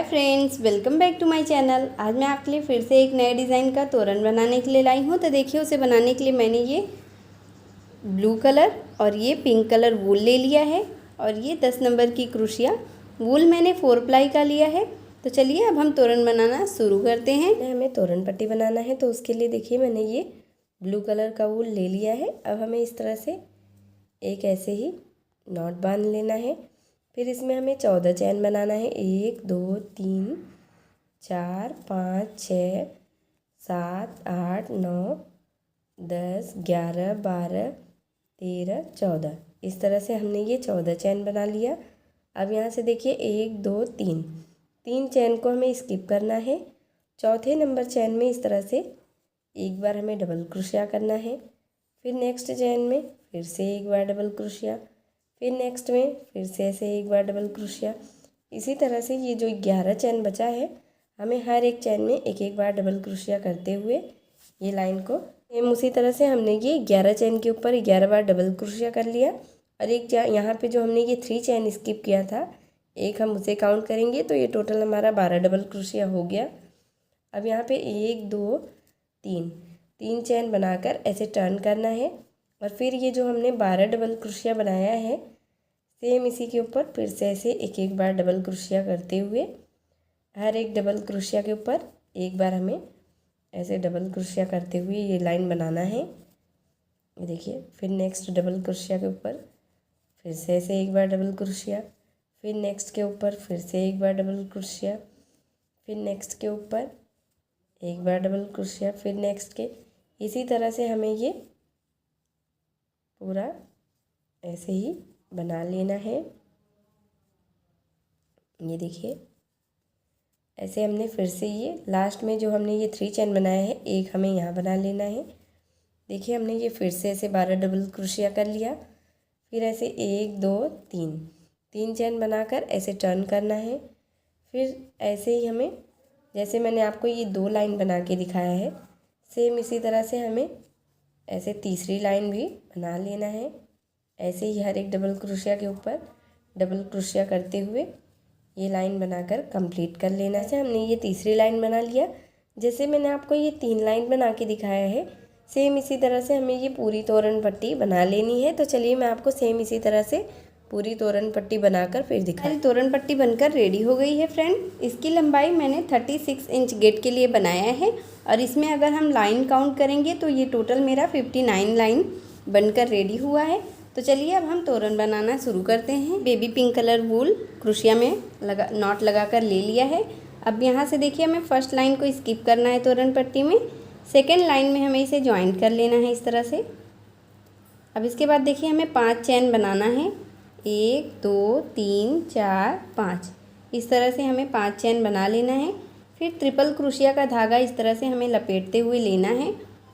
Friends, welcome back to my channel. आज मैं आपके लिए फिर से एक नए डिज़ाइन का तोरण बनाने के लिए लाई हूँ। तो देखिए, उसे बनाने के लिए मैंने ये ब्लू कलर और ये पिंक कलर वूल ले लिया है और ये 10 नंबर की क्रोशिया वूल मैंने 4 प्लाई का लिया है। तो चलिए अब हम तोरण बनाना शुरू करते हैं। हमें तोरण पट्टी बनाना है, तो उसके लिए देखिए मैंने ये ब्लू कलर का वूल ले लिया है। अब हमें इस तरह से एक ऐसे ही नॉट बांध लेना है। फिर इसमें हमें 14 चैन बनाना है। 1 2 3 4 5 6 7 8 9 10 11 12 13 14। इस तरह से हमने ये 14 चैन बना लिया। अब यहाँ से देखिए 1 2 3 चैन को हमें स्किप करना है। चौथे नंबर चैन में इस तरह से एक बार हमें डबल क्रोशिया करना है। फिर नेक्स्ट चैन में फिर से एक बार डबल क्रोशिया, फिर नेक्स्ट में फिर से ऐसे एक बार डबल क्रोशिया। इसी तरह से ये जो 11 चैन बचा है, हमें हर एक चैन में एक एक बार डबल क्रोशिया करते हुए ये लाइन को सेम उसी तरह से हमने ये 11 चैन के ऊपर 11 बार डबल क्रोशिया कर लिया। और एक यहाँ पे जो हमने ये 3 चैन स्किप किया था, एक हम उसे काउंट करेंगे तो ये टोटल हमारा 12 डबल क्रोशिया हो गया। अब यहाँ पे 1 2 3 चैन बनाकर ऐसे टर्न करना है और फिर ये जो हमने 12 डबल क्रोशिया बनाया है, सेम इसी के ऊपर फिर से ऐसे एक एक बार डबल क्रोशिया करते हुए हर एक डबल क्रोशिया के ऊपर एक बार हमें ऐसे डबल क्रोशिया करते हुए ये लाइन बनाना है। ये देखिए, फिर नेक्स्ट डबल क्रोशिया के ऊपर फिर से ऐसे एक बार डबल क्रोशिया, फिर नेक्स्ट के ऊपर फिर से एक बार डबल क्रोशिया, फिर नेक्स्ट के ऊपर एक बार डबल क्रोशिया, फिर नेक्स्ट के। इसी तरह से हमें ये पूरा ऐसे ही बना लेना है। ये देखिए, ऐसे हमने फिर से ये लास्ट में जो हमने ये 3 चैन बनाया है, एक हमें यहाँ बना लेना है। देखिए, हमने ये फिर से ऐसे 12 डबल क्रोशिया कर लिया। फिर ऐसे 1 2 3 चैन बनाकर ऐसे टर्न करना है। फिर ऐसे ही हमें, जैसे मैंने आपको ये 2 लाइन बना के दिखाया है, सेम इसी तरह से हमें ऐसे तीसरी लाइन भी बना लेना है। ऐसे ही हर एक डबल क्रोशिया के ऊपर डबल क्रोशिया करते हुए ये लाइन बनाकर कंप्लीट कर लेना है। हमने ये तीसरी लाइन बना लिया। जैसे मैंने आपको ये 3 लाइन बना के दिखाया है, सेम इसी तरह से हमें ये पूरी तोरण पट्टी बना लेनी है। तो चलिए मैं आपको सेम इसी तरह से पूरी तोरण पट्टी बनाकर फिर दिखाई। तोरण पट्टी बनकर रेडी हो गई है फ्रेंड। इसकी लंबाई मैंने 36 इंच गेट के लिए बनाया है और इसमें अगर हम लाइन काउंट करेंगे तो ये टोटल मेरा 59 लाइन बनकर रेडी हुआ है। तो चलिए अब हम तोरण बनाना शुरू करते हैं। बेबी पिंक कलर वूल क्रोशिया में नॉट लगाकर ले लिया है। अब यहाँ से देखिए, हमें फर्स्ट लाइन को स्किप करना है तोरण पट्टी में। सेकेंड लाइन में हमें इसे ज्वाइंट कर लेना है इस तरह से। अब इसके बाद देखिए, हमें 5 चैन बनाना है। 1 2 3 4 5, इस तरह से हमें 5 चैन बना लेना है। फिर ट्रिपल क्रोशिया का धागा इस तरह से हमें लपेटते हुए लेना है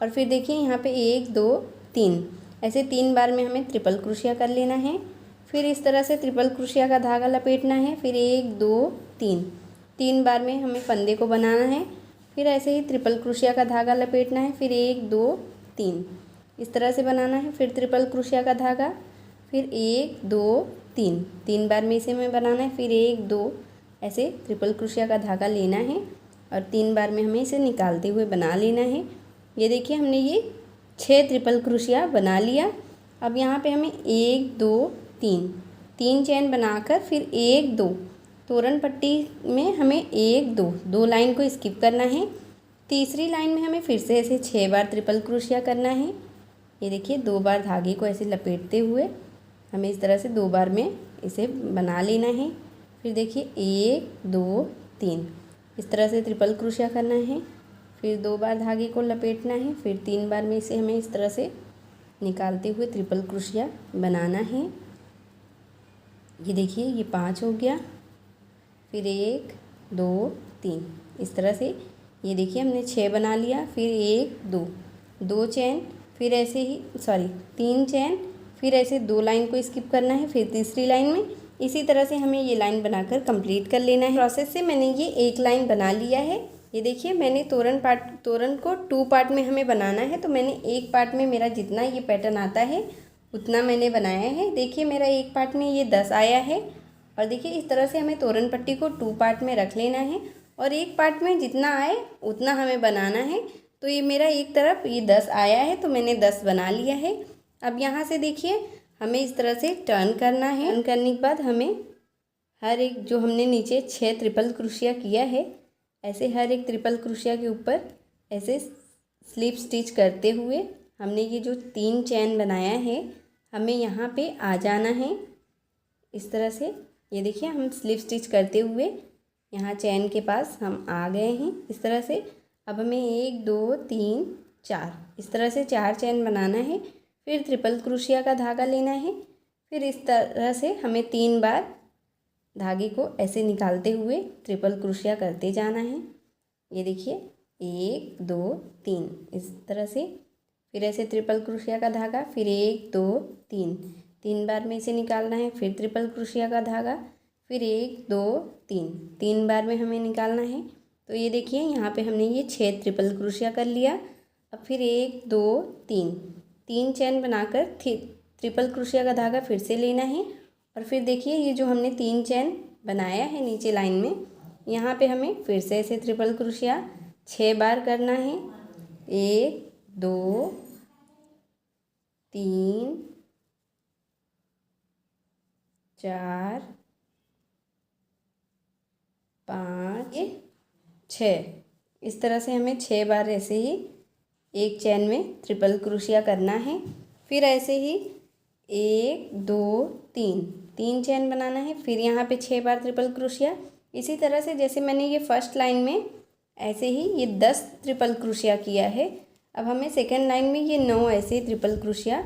और फिर देखिए यहाँ पे 1 2 3 ऐसे 3 बार में हमें ट्रिपल क्रोशिया कर लेना है। फिर इस तरह से ट्रिपल क्रोशिया का धागा लपेटना है। फिर 1 2 3 बार में हमें फंदे को बनाना है। फिर ऐसे ही ट्रिपल क्रोशिया का धागा लपेटना है। फिर 1 2 3 इस तरह से बनाना है। फिर ट्रिपल क्रोशिया का धागा, फिर 1 2 3 बार में इसे हमें बनाना है। फिर 1 2 ऐसे ट्रिपल क्रोशिया का धागा लेना है और 3 बार में हमें इसे निकालते हुए बना लेना है। ये देखिए, हमने ये 6 ट्रिपल क्रोशिया बना लिया। अब यहाँ पे हमें 1 2 3 चैन बनाकर फिर 1 2 तोरण पट्टी में हमें 1 2 लाइन को स्किप करना है। तीसरी लाइन में हमें फिर से ऐसे 6 बार ट्रिपल क्रोशिया करना है। ये देखिए, 2 बार धागे को ऐसे लपेटते हुए हमें इस तरह से 2 बार में इसे बना लेना है। फिर देखिए 1 2 3 इस तरह से ट्रिपल क्रोशिया करना है। फिर 2 बार धागे को लपेटना है। फिर 3 बार में इसे हमें इस तरह से निकालते हुए ट्रिपल क्रोशिया बनाना है। ये देखिए, ये 5 हो गया। फिर 1 2 3 इस तरह से ये देखिए हमने 6 बना लिया। फिर 1 2 चैन, फिर ऐसे ही 3 चैन, फिर ऐसे 2 लाइन को स्किप करना है। फिर तीसरी लाइन में इसी तरह से हमें ये लाइन बनाकर कंप्लीट कर लेना है। प्रोसेस से मैंने ये एक लाइन बना लिया है। ये देखिए, मैंने तोरण को 2 पार्ट में हमें बनाना है, तो मैंने एक पार्ट में मेरा जितना ये पैटर्न आता है उतना मैंने बनाया है। देखिए, मेरा एक पार्ट में ये 10 आया है और देखिए इस तरह से हमें तोरण पट्टी को 2 पार्ट में रख लेना है और एक पार्ट में जितना आए उतना हमें बनाना है। तो ये मेरा एक तरफ ये 10 आया है तो मैंने 10 बना लिया है। अब यहाँ से देखिए हमें इस तरह से टर्न करना है। टर्न करने के बाद हमें हर एक जो हमने नीचे 6 ट्रिपल क्रोशिया किया है, ऐसे हर एक ट्रिपल क्रोशिया के ऊपर ऐसे स्लिप स्टिच करते हुए हमने ये जो 3 चैन बनाया है हमें यहाँ पे आ जाना है। इस तरह से ये देखिए हम स्लिप स्टिच करते हुए यहाँ चैन के पास हम आ गए हैं इस तरह से। अब हमें 1 2 3 4 इस तरह से 4 चैन बनाना है। फिर ट्रिपल क्रोशिया का धागा लेना है। फिर इस तरह से हमें 3 बार धागे को ऐसे निकालते हुए ट्रिपल क्रोशिया करते जाना है। ये देखिए 1 2 3 इस तरह से। फिर ऐसे ट्रिपल क्रोशिया का धागा, फिर 1 2 3 बार में इसे निकालना है। फिर ट्रिपल क्रोशिया का धागा, फिर 1 2 3 बार में हमें निकालना है। तो ये देखिए यहाँ पे हमने ये 6 ट्रिपल क्रोशिया कर लिया। अब फिर 1 2 3 चैन बनाकर ट्रिपल क्रोशिया का धागा फिर से लेना है। और फिर देखिए ये जो हमने 3 चैन बनाया है नीचे लाइन में, यहाँ पे हमें फिर से ऐसे ट्रिपल क्रोशिया 6 बार करना है। 1 2 3 4 5 6 इस तरह से हमें 6 बार ऐसे ही एक चैन में ट्रिपल क्रोशिया करना है। फिर ऐसे ही 1 2 3 चैन बनाना है। फिर यहाँ पे 6 बार ट्रिपल क्रोशिया। इसी तरह से जैसे मैंने ये फर्स्ट लाइन में ऐसे ही ये 10 ट्रिपल क्रोशिया किया है, अब हमें सेकेंड लाइन में ये 9 ऐसे ट्रिपल क्रोशिया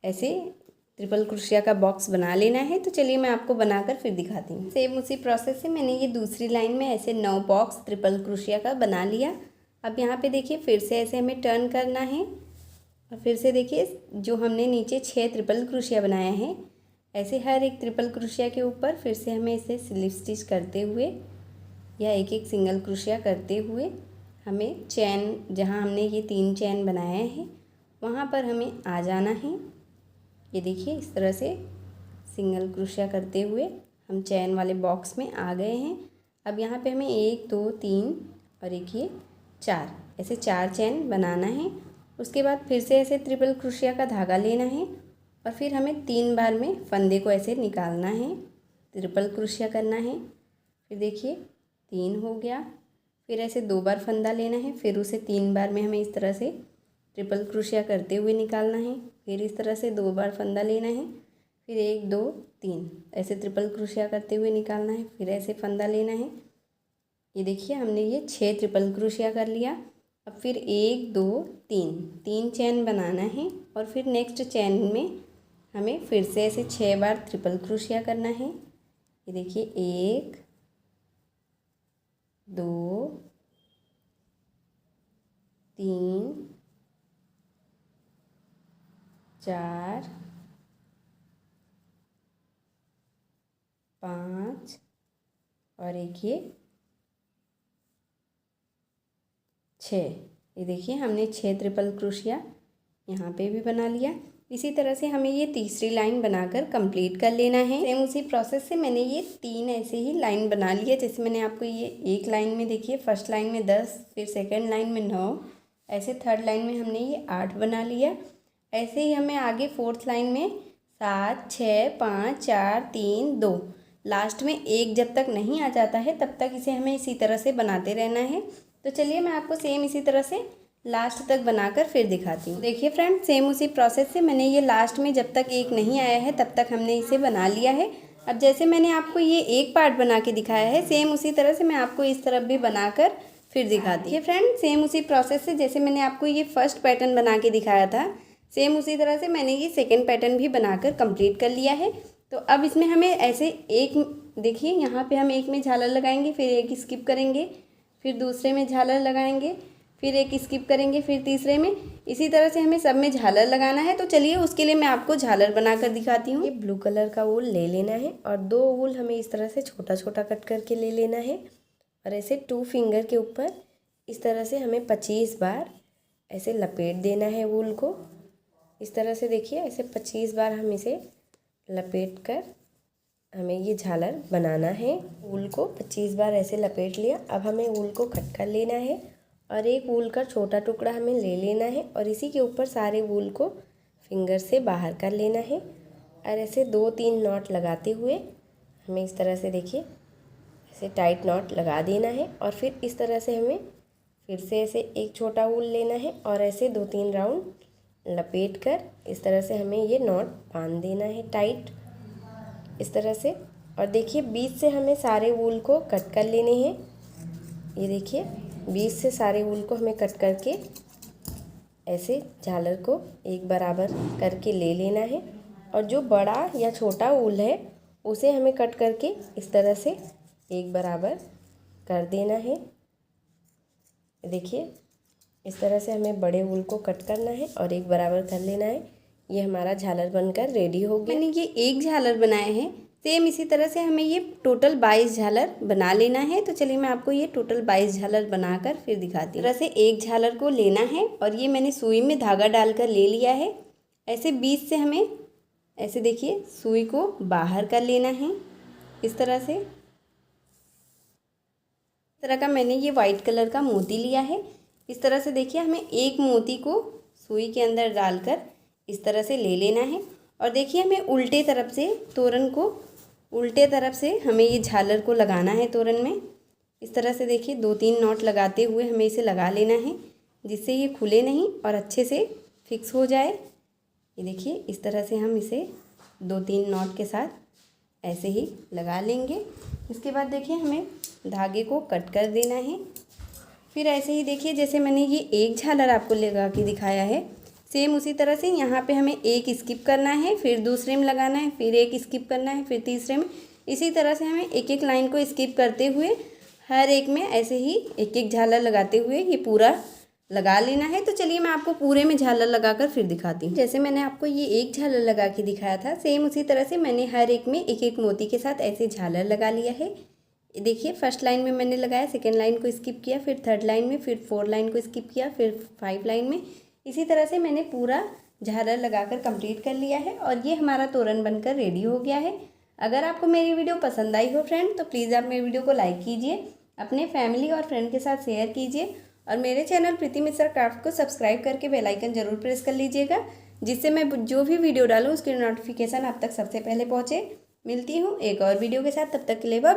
ऐसे ट्रिपल क्रोशिया का बॉक्स बना लेना है। तो चलिए मैं आपको बनाकर फिर दिखाती हूँ। सेम उसी प्रोसेस से मैंने ये दूसरी लाइन में ऐसे 9 बॉक्स ट्रिपल क्रोशिया का बना लिया। अब यहाँ पे देखिए फिर से ऐसे हमें टर्न करना है और फिर से देखिए जो हमने नीचे 6 ट्रिपल क्रोशिया बनाए हैं, ऐसे हर एक ट्रिपल क्रोशिया के ऊपर फिर से हमें इसे स्लिप स्टिच करते हुए या एक एक सिंगल क्रोशिया करते हुए हमें चैन जहाँ हमने ये 3 चैन बनाए हैं वहाँ पर हमें आ जाना है। ये देखिए इस तरह से सिंगल क्रोशिया करते हुए हम चैन वाले बॉक्स में आ गए हैं। अब यहाँ पे हमें 1 2 3 और एक ये 4 ऐसे 4 चैन बनाना है। उसके बाद फिर से ऐसे ट्रिपल क्रोशिया का धागा लेना है और फिर हमें 3 बार में फंदे को ऐसे निकालना है, ट्रिपल क्रोशिया करना है। फिर देखिए 3 हो गया। फिर ऐसे 2 बार फंदा लेना है, फिर उसे 3 बार में हमें इस तरह से ट्रिपल क्रोशिया करते हुए निकालना है। फिर इस तरह से 2 बार फंदा लेना है, फिर 1 2 3 ऐसे ट्रिपल क्रोशिया करते हुए निकालना है। फिर ऐसे फंदा लेना है। ये देखिए हमने ये 6 ट्रिपल क्रोशिया कर लिया। अब फिर 1 2 3 चैन बनाना है और फिर नेक्स्ट चैन में हमें फिर से ऐसे 6 बार ट्रिपल क्रोशिया करना है। ये देखिए 1 2 3 4 5 और एक ये 6। ये देखिए हमने 6 ट्रिपल क्रोशिया यहाँ पे भी बना लिया। इसी तरह से हमें ये तीसरी लाइन बनाकर कंप्लीट कर लेना है। सेम उसी प्रोसेस से मैंने ये 3 ऐसे ही लाइन बना लिया। जैसे मैंने आपको ये एक लाइन में देखिए फर्स्ट लाइन में 10, फिर सेकंड लाइन में 9, ऐसे थर्ड लाइन में हमने ये 8 बना लिया। ऐसे ही हमें आगे फोर्थ लाइन में 7 6 5 4 3 2 लास्ट में 1 जब तक नहीं आ जाता है तब तक इसे हमें इसी तरह से बनाते रहना है। तो चलिए मैं आपको सेम इसी तरह से लास्ट तक बनाकर फिर दिखाती हूँ। देखिए फ्रेंड सेम उसी प्रोसेस से मैंने ये लास्ट में जब तक 1 नहीं आया है तब तक हमने इसे बना लिया है। अब जैसे मैंने आपको ये एक पार्ट बना के दिखाया है, सेम उसी तरह से मैं आपको इस तरफ भी बनाकर फिर दिखाती हूँ। फ्रेंड सेम उसी प्रोसेस से जैसे मैंने आपको ये फर्स्ट पैटर्न बना के दिखाया था, सेम उसी तरह से मैंने ये सेकेंड पैटर्न भी बनाकर कंप्लीट कर लिया है। तो अब इसमें हमें ऐसे एक देखिए यहाँ पे हम एक में झालर लगाएंगे, फिर एक स्किप करेंगे, फिर दूसरे में झालर लगाएंगे, फिर एक स्किप करेंगे, फिर तीसरे में, इसी तरह से हमें सब में झालर लगाना है। तो चलिए उसके लिए मैं आपको झालर बनाकर दिखाती हूँ। ये ब्लू कलर का वूल ले लेना है और 2 वूल हमें इस तरह से छोटा छोटा कट करके ले लेना है और ऐसे 2 फिंगर के ऊपर इस तरह से हमें 25 बार ऐसे लपेट देना है वूल को। इस तरह से देखिए ऐसे 25 बार हम इसे लपेट कर हमें ये झालर बनाना है। वूल को 25 बार ऐसे लपेट लिया। अब हमें वूल को कट कर लेना है और एक वूल का छोटा टुकड़ा हमें ले लेना है और इसी के ऊपर सारे वूल को फिंगर से बाहर कर लेना है और ऐसे 2-3 नॉट लगाते हुए हमें इस तरह से देखिए ऐसे टाइट नॉट लगा देना है और फिर इस तरह से हमें फिर से ऐसे एक छोटा वूल लेना है और ऐसे 2-3 राउंड लपेट कर इस तरह से हमें ये नॉट बांध देना है टाइट इस तरह से। और देखिए बीच से हमें सारे वूल को कट कर लेने हैं। ये देखिए बीच से सारे वूल को हमें कट करके ऐसे झालर को एक बराबर करके ले लेना है और जो बड़ा या छोटा वूल है उसे हमें कट करके इस तरह से एक बराबर कर देना है। देखिए इस तरह से हमें बड़े वूल को कट करना है और एक बराबर कर लेना है। ये हमारा झालर बनकर रेडी हो गया। मैंने ये एक झालर बनाए हैं, सेम इसी तरह से हमें ये टोटल 22 झालर बना लेना है। तो चलिए मैं आपको ये टोटल 22 झालर बनाकर फिर दिखाती हूँ। इस तरह से एक झालर को लेना है और ये मैंने सुई में धागा डालकर ले लिया है। ऐसे बीच से हमें ऐसे देखिए सुई को बाहर कर लेना है इस तरह से। इस तरह का मैंने ये वाइट कलर का मोती लिया है। इस तरह से देखिए हमें एक मोती को सुई के अंदर डालकर इस तरह से ले लेना है और देखिए हमें उल्टे तरफ से तोरण को उल्टे तरफ से हमें ये झालर को लगाना है तोरण में। इस तरह से देखिए 2-3 नॉट लगाते हुए हमें इसे लगा लेना है जिससे ये खुले नहीं और अच्छे से फिक्स हो जाए। ये देखिए इस तरह से हम इसे 2-3 नॉट के साथ ऐसे ही लगा लेंगे। इसके बाद देखिए हमें धागे को कट कर देना है। फिर ऐसे ही देखिए जैसे मैंने ये एक झालर आपको लगा के दिखाया है, सेम उसी तरह से यहाँ पे हमें एक स्किप करना है, फिर दूसरे में लगाना है, फिर एक स्किप करना है, फिर तीसरे में। इसी तरह से हमें एक एक लाइन को स्किप करते हुए हर एक में ऐसे ही एक एक झालर लगाते हुए ये पूरा लगा लेना है। तो चलिए मैं आपको पूरे में झालर लगाकर फिर दिखाती हूँ। जैसे मैंने आपको ये एक झालर लगा के दिखाया था, सेम उसी तरह से मैंने हर एक में एक एक मोती के साथ ऐसे झालर लगा लिया है। देखिए फर्स्ट लाइन में मैंने लगाया, सेकेंड लाइन को स्किप किया, फिर थर्ड लाइन में, फिर 4 लाइन को स्किप किया, फिर 5 लाइन में। इसी तरह से मैंने पूरा झालर लगाकर कंप्लीट कर लिया है और ये हमारा तोरण बनकर रेडी हो गया है। अगर आपको मेरी वीडियो पसंद आई हो फ्रेंड तो प्लीज़ आप मेरी वीडियो को लाइक कीजिए, अपने फैमिली और फ्रेंड के साथ शेयर कीजिए और मेरे चैनल प्रीति मिश्रा क्राफ्ट को सब्सक्राइब करके बेल आइकन ज़रूर प्रेस कर लीजिएगा, जिससे मैं जो भी वीडियो डालूँ उसकी नोटिफिकेशन आप तक सबसे पहले पहुँचे। मिलती हूँ एक और वीडियो के साथ, तब तक के लिए बाय बाय।